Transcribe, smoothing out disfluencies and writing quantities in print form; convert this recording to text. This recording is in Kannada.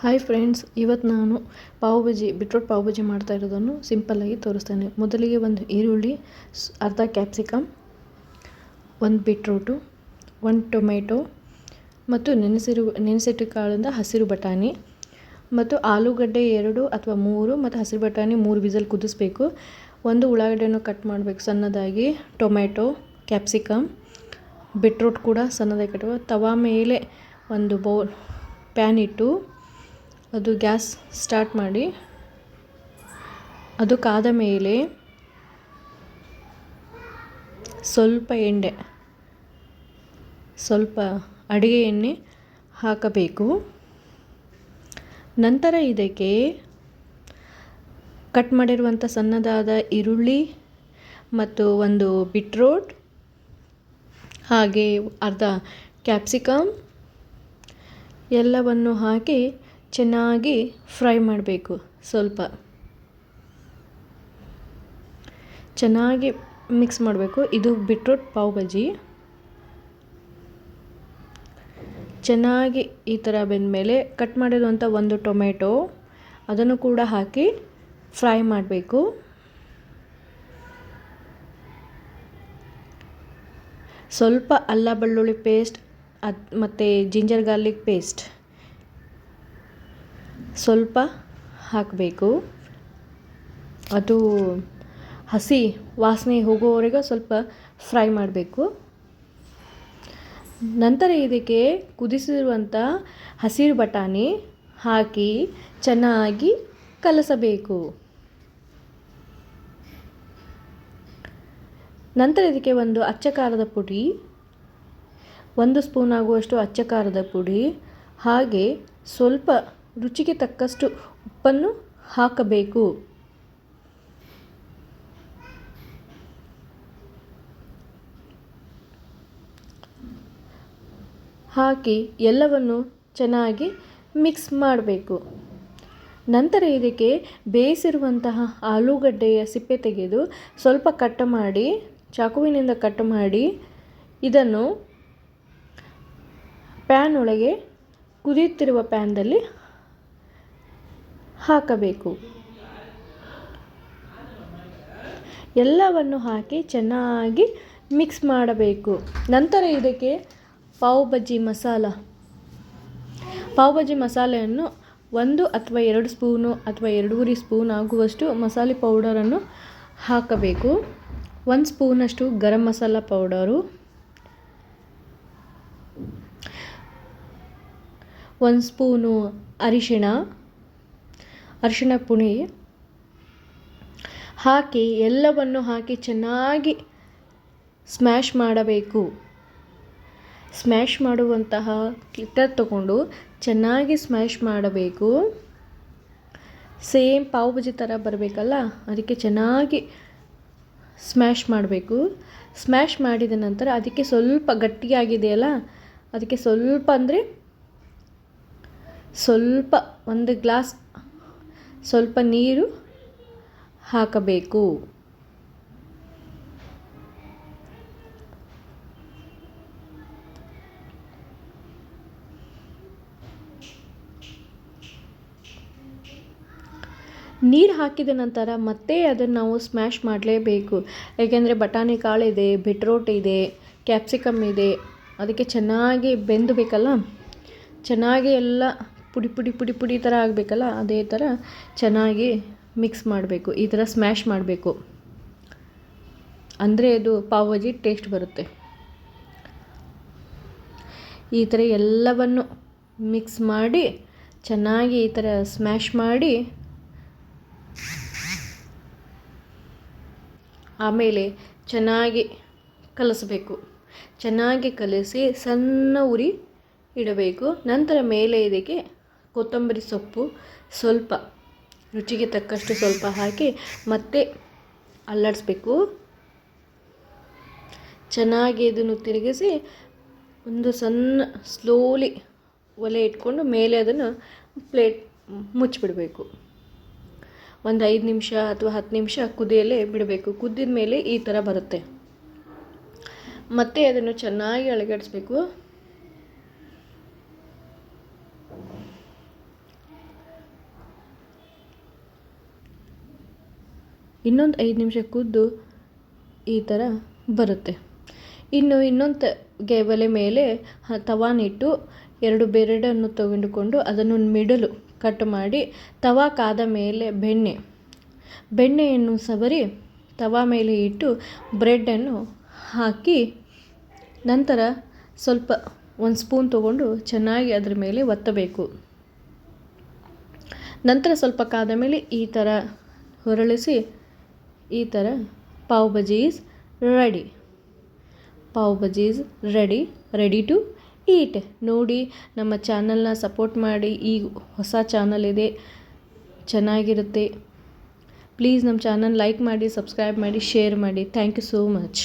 ಹಾಯ್ ಫ್ರೆಂಡ್ಸ್, ಇವತ್ತು ನಾನು ಪಾವ್ ಬಜ್ಜಿ ಬೀಟ್ರೋಟ್ ಪಾವ್ ಬಜ್ಜಿ ಮಾಡ್ತಾ ಇರೋದನ್ನು ಸಿಂಪಲ್ಲಾಗಿ ತೋರಿಸ್ತೇನೆ. ಮೊದಲಿಗೆ ಒಂದು ಈರುಳ್ಳಿ, ಅರ್ಧ ಕ್ಯಾಪ್ಸಿಕಮ್, ಒಂದು ಬೀಟ್ರೋಟು, ಒಂದು ಟೊಮೆಟೊ ಮತ್ತು ನೆನೆಸಿಟ್ಟುಕಾಳಿಂದ ಹಸಿರು ಬಟಾಣಿ ಮತ್ತು ಆಲೂಗಡ್ಡೆ 2 ಅಥವಾ 3 ಮತ್ತು ಹಸಿರು ಬಟಾಣಿ 3 ವಿಸಲ್ ಕುದಿಸ್ಬೇಕು. ಒಂದು ಉಳ್ಳಾಗಡ್ಡೆಯನ್ನು ಕಟ್ ಮಾಡಬೇಕು ಸಣ್ಣದಾಗಿ. ಟೊಮೆಟೊ, ಕ್ಯಾಪ್ಸಿಕಮ್, ಬೀಟ್ರೋಟ್ ಕೂಡ ಸಣ್ಣದಾಗಿ ಕಟ್. ತವಾ ಮೇಲೆ ಒಂದು ಪ್ಯಾನ್ ಇಟ್ಟು ಅದು ಗ್ಯಾಸ್ ಸ್ಟಾರ್ಟ್ ಮಾಡಿ, ಅದು ಕಾದ ಮೇಲೆ ಸ್ವಲ್ಪ ಅಡುಗೆ ಎಣ್ಣೆ ಹಾಕಬೇಕು. ನಂತರ ಇದಕ್ಕೆ ಕಟ್ ಮಾಡಿರುವಂಥ ಸಣ್ಣದಾದ ಈರುಳ್ಳಿ ಮತ್ತು ಒಂದು ಬೀಟ್ರೋಟ್ ಹಾಗೆ ಅರ್ಧ ಕ್ಯಾಪ್ಸಿಕಮ್ ಎಲ್ಲವನ್ನು ಹಾಕಿ ಚೆನ್ನಾಗಿ ಫ್ರೈ ಮಾಡಬೇಕು. ಚೆನ್ನಾಗಿ ಮಿಕ್ಸ್ ಮಾಡಬೇಕು. ಇದು ಬೀಟ್ರೋಟ್ ಪಾವ್ ಬಜ್ಜಿ. ಚೆನ್ನಾಗಿ ಈ ಥರ ಬೆಂದಮೇಲೆ ಕಟ್ ಮಾಡಿರುವಂಥ ಒಂದು ಟೊಮೆಟೊ ಅದನ್ನು ಕೂಡ ಹಾಕಿ ಫ್ರೈ ಮಾಡಬೇಕು. ಸ್ವಲ್ಪ ಅಲ್ಲ ಬೆಳ್ಳುಳ್ಳಿ ಪೇಸ್ಟ್ ಮತ್ತು ಜಿಂಜರ್ ಗಾರ್ಲಿಕ್ ಪೇಸ್ಟ್ ಸ್ವಲ್ಪ ಹಾಕಬೇಕು. ಅದು ಹಸಿ ವಾಸನೆ ಹೋಗೋವರೆಗೆ ಸ್ವಲ್ಪ ಫ್ರೈ ಮಾಡಬೇಕು. ನಂತರ ಇದಕ್ಕೆ ಕುದಿಸಿರುವಂಥ ಹಸಿರು ಬಟಾಣಿ ಹಾಕಿ ಚೆನ್ನಾಗಿ ಕಲಸಬೇಕು. ನಂತರ ಇದಕ್ಕೆ ಒಂದು ಅಚ್ಚ ಖಾರದ ಪುಡಿ, 1 ಸ್ಪೂನ್ ಆಗುವಷ್ಟು ಅಚ್ಚ ಖಾರದ ಪುಡಿ ಹಾಗೆ ಸ್ವಲ್ಪ ರುಚಿಗೆ ತಕ್ಕಷ್ಟು ಉಪ್ಪನ್ನು ಹಾಕಬೇಕು. ಹಾಕಿ ಎಲ್ಲವನ್ನು ಚೆನ್ನಾಗಿ ಮಿಕ್ಸ್ ಮಾಡಬೇಕು. ನಂತರ ಇದಕ್ಕೆ ಬೇಯಿಸಿರುವಂತಹ ಆಲೂಗಡ್ಡೆಯ ಸಿಪ್ಪೆ ತೆಗೆದು ಸ್ವಲ್ಪ ಚಾಕುವಿನಿಂದ ಕಟ್ ಮಾಡಿ ಇದನ್ನು ಪ್ಯಾನ್ ಒಳಗೆ ಕುದಿಯುತ್ತಿರುವ ಪ್ಯಾನ್ದಲ್ಲಿ ಹಾಕಬೇಕು. ಎಲ್ಲವನ್ನು ಹಾಕಿ ಚೆನ್ನಾಗಿ ಮಿಕ್ಸ್ ಮಾಡಬೇಕು. ನಂತರ ಇದಕ್ಕೆ ಪಾವ್ ಬಜ್ಜಿ ಮಸಾಲೆಯನ್ನು 1 ಅಥವಾ 2 ಸ್ಪೂನು ಅಥವಾ 2.5 ಸ್ಪೂನ್ ಆಗುವಷ್ಟು ಮಸಾಲೆ ಪೌಡರನ್ನು ಹಾಕಬೇಕು. 1 ಸ್ಪೂನಷ್ಟು ಗರಂ ಮಸಾಲ ಪೌಡರು, 1 ಸ್ಪೂನು ಅರಿಶಿಣ ಪುಡಿ ಹಾಕಿ ಎಲ್ಲವನ್ನು ಹಾಕಿ ಚೆನ್ನಾಗಿ ಸ್ಮ್ಯಾಶ್ ಮಾಡಬೇಕು. ಸ್ಮ್ಯಾಶ್ ಮಾಡುವಂತಹ ಕ್ಲಿಟ್ಟರ್ ತಗೊಂಡು ಚೆನ್ನಾಗಿ ಸ್ಮ್ಯಾಶ್ ಮಾಡಬೇಕು. ಸೇಮ್ ಪಾವ್ ಬಜ್ಜಿ ಥರ ಬರಬೇಕಲ್ಲ, ಅದಕ್ಕೆ ಚೆನ್ನಾಗಿ ಸ್ಮ್ಯಾಶ್ ಮಾಡಬೇಕು. ಸ್ಮ್ಯಾಶ್ ಮಾಡಿದ ನಂತರ ಅದಕ್ಕೆ ಸ್ವಲ್ಪ ಗಟ್ಟಿಯಾಗಿದೆಯಲ್ಲ, ಅದಕ್ಕೆ ಸ್ವಲ್ಪ 1 ಗ್ಲಾಸ್ ಸ್ವಲ್ಪ ನೀರು ಹಾಕಬೇಕು. ನೀರು ಹಾಕಿದ ನಂತರ ಮತ್ತೆ ಅದನ್ನು ನಾವು ಸ್ಮ್ಯಾಶ್ ಮಾಡಲೇಬೇಕು. ಏಕೆಂದರೆ ಬಟಾಣಿ ಕಾಳಿದೆ, ಬೀಟ್ರೋಟ್ ಇದೆ, ಕ್ಯಾಪ್ಸಿಕಮ್ ಇದೆ, ಅದಕ್ಕೆ ಚೆನ್ನಾಗಿ ಬೆಂದಬೇಕಲ್ಲ, ಚೆನ್ನಾಗಿ ಎಲ್ಲ ಪುಡಿ ಥರ ಆಗಬೇಕಲ್ಲ, ಅದೇ ಥರ ಚೆನ್ನಾಗಿ ಮಿಕ್ಸ್ ಮಾಡಬೇಕು. ಈ ಥರ ಸ್ಮ್ಯಾಶ್ ಮಾಡಬೇಕು, ಅಂದರೆ ಅದು ಪಾವ್ ಬಜ್ಜಿ ಟೇಸ್ಟ್ ಬರುತ್ತೆ. ಈ ಥರ ಎಲ್ಲವನ್ನು ಮಿಕ್ಸ್ ಮಾಡಿ ಚೆನ್ನಾಗಿ ಈ ಥರ ಸ್ಮ್ಯಾಶ್ ಮಾಡಿ ಆಮೇಲೆ ಚೆನ್ನಾಗಿ ಕಲಿಸಬೇಕು. ಚೆನ್ನಾಗಿ ಕಲಿಸಿ ಸಣ್ಣ ಉರಿ ಇಡಬೇಕು. ನಂತರ ಮೇಲೆ ಇದಕ್ಕೆ ಕೊತ್ತಂಬರಿ ಸೊಪ್ಪು ಸ್ವಲ್ಪ ರುಚಿಗೆ ತಕ್ಕಷ್ಟು ಸ್ವಲ್ಪ ಹಾಕಿ ಮತ್ತೆ ಅಲ್ಲಾಡಿಸ್ಬೇಕು. ಚೆನ್ನಾಗಿ ಇದನ್ನು ತಿರುಗಿಸಿ ಒಂದು ಸಣ್ಣ ಸ್ಲೋಲಿ ಒಲೆ ಇಟ್ಕೊಂಡು ಮೇಲೆ ಅದನ್ನು ಪ್ಲೇಟ್ ಮುಚ್ಚಿಬಿಡಬೇಕು. ಒಂದು 5 ನಿಮಿಷ ಅಥವಾ 10 ನಿಮಿಷ ಕುದಿಯಲೇ ಬಿಡಬೇಕು. ಕುದ್ದಿದ ಮೇಲೆ ಈ ಥರ ಬರುತ್ತೆ. ಮತ್ತೆ ಅದನ್ನು ಚೆನ್ನಾಗಿ ಅಲುಗಾಡಿಸ್ಬೇಕು. ಇನ್ನೊಂದು 5 ನಿಮಿಷ ಕುದ್ದು ಈ ಥರ ಬರುತ್ತೆ. ಇನ್ನೊಂದು ಒಲೆ ಮೇಲೆ ತವಾನಿಟ್ಟು 2 ಬೆರಡನ್ನು ತೆಗೆದುಕೊಂಡು ಅದನ್ನು ಮಿಡಲು ಕಟ್ ಮಾಡಿ ತವಾ ಕಾದ ಮೇಲೆ ಬೆಣ್ಣೆಯನ್ನು ಸವರಿ ತವಾ ಮೇಲೆ ಇಟ್ಟು ಬ್ರೆಡ್ಡನ್ನು ಹಾಕಿ ನಂತರ ಸ್ವಲ್ಪ 1 ಸ್ಪೂನ್ ತೊಗೊಂಡು ಚೆನ್ನಾಗಿ ಅದ್ರ ಮೇಲೆ ಒತ್ತಬೇಕು. ನಂತರ ಸ್ವಲ್ಪ ಕಾದ ಮೇಲೆ ಈ ಥರ ಹೊರಳಿಸಿ ಈ ಥರ pav bhaji is ready. Pav bhaji is ready to eat. ನೋಡಿ, ನಮ್ಮ ಚಾನಲ್ನ ಸಪೋರ್ಟ್ ಮಾಡಿ. ಈ ಹೊಸ ಚಾನಲ್ ಇದೆ, ಚೆನ್ನಾಗಿರುತ್ತೆ. ಪ್ಲೀಸ್ ನಮ್ಮ ಚಾನಲ್ ಲೈಕ್ ಮಾಡಿ, ಸಬ್ಸ್ಕ್ರೈಬ್ ಮಾಡಿ, ಶೇರ್ ಮಾಡಿ. Thank you so much.